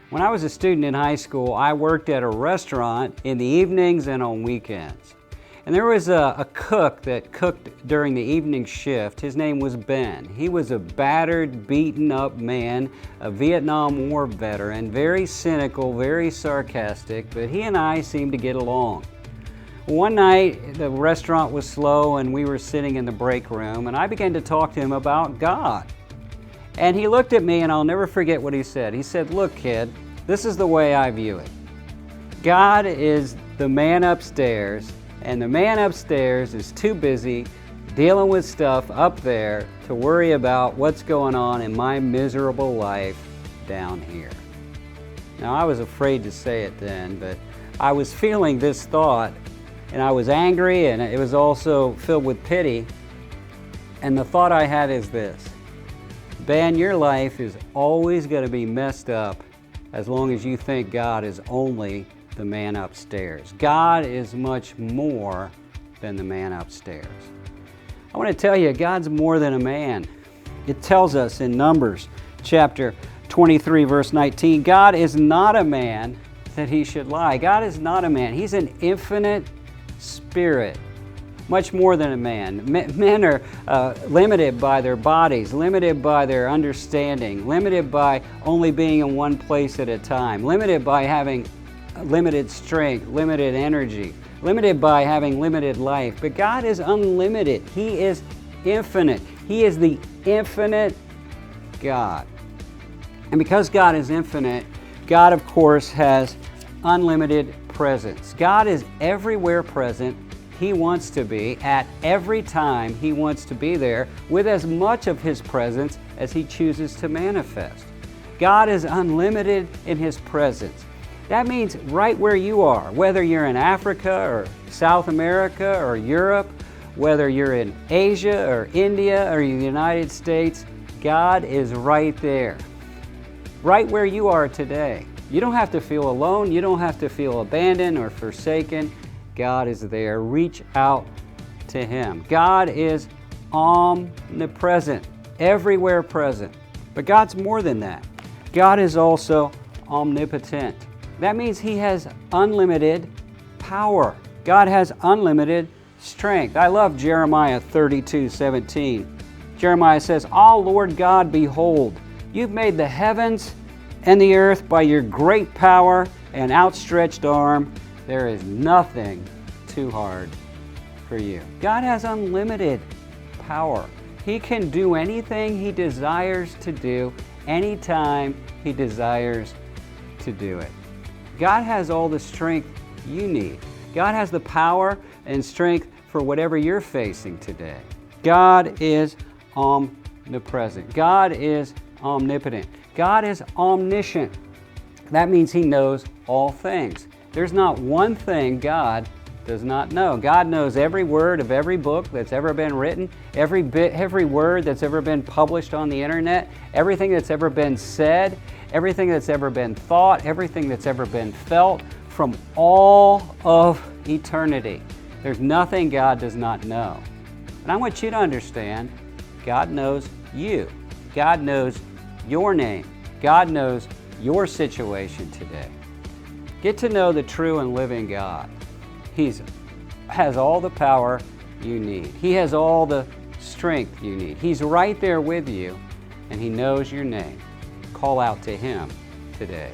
When I was a student in high school, I worked at a restaurant in the evenings and on weekends. And there was a cook that cooked during the evening shift. His name was Ben. He was a battered, beaten up man, a Vietnam War veteran, very cynical, very sarcastic, but he and I seemed to get along. One night, the restaurant was slow and we were sitting in the break room, and I began to talk to him about God. And he looked at me, and I'll never forget what he said. He said, "Look, kid, this is the way I view it. God is the man upstairs, and the man upstairs is too busy dealing with stuff up there to worry about what's going on in my miserable life down here." Now, I was afraid to say it then, but I was feeling this thought, and I was angry, and it was also filled with pity. And the thought I had is this: Ben, your life is always going to be messed up as long as you think God is only the man upstairs. God is much more than the man upstairs. I want to tell you, God's more than a man. It tells us in Numbers chapter 23, verse 19, God is not a man that he should lie. God is not a man. He's an infinite spirit, much more than a man. Men are limited by their bodies, limited by their understanding, limited by only being in one place at a time, limited by having limited strength, limited energy, limited by having limited life. But God is unlimited. He is infinite. He is the infinite God. And because God is infinite, God, of course, has unlimited presence. God is everywhere present He wants to be, at every time He wants to be there, with as much of His presence as He chooses to manifest. God is unlimited in His presence. That means right where you are, whether you're in Africa or South America or Europe, whether you're in Asia or India or the United States, God is right there, right where you are today. You don't have to feel alone. You don't have to feel abandoned or forsaken. God is there. Reach out to Him. God is omnipresent, everywhere present. But God's more than that. God is also omnipotent. That means He has unlimited power. God has unlimited strength. I love Jeremiah 32:17. Jeremiah says, "Ah, Lord God, behold, you've made the heavens and the earth by your great power and outstretched arm. There is nothing too hard for you." God has unlimited power. He can do anything He desires to do, anytime He desires to do it. God has all the strength you need. God has the power and strength for whatever you're facing today. God is omnipresent. God is omnipotent. God is omniscient. That means He knows all things. There's not one thing God does not know. God knows every word of every book that's ever been written, every word that's ever been published on the internet, everything that's ever been said, everything that's ever been thought, everything that's ever been felt from all of eternity. There's nothing God does not know. And I want you to understand, God knows you. God knows your name. God knows your situation today. Get to know the true and living God. He has all the power you need. He has all the strength you need. He's right there with you, and He knows your name. Call out to Him today.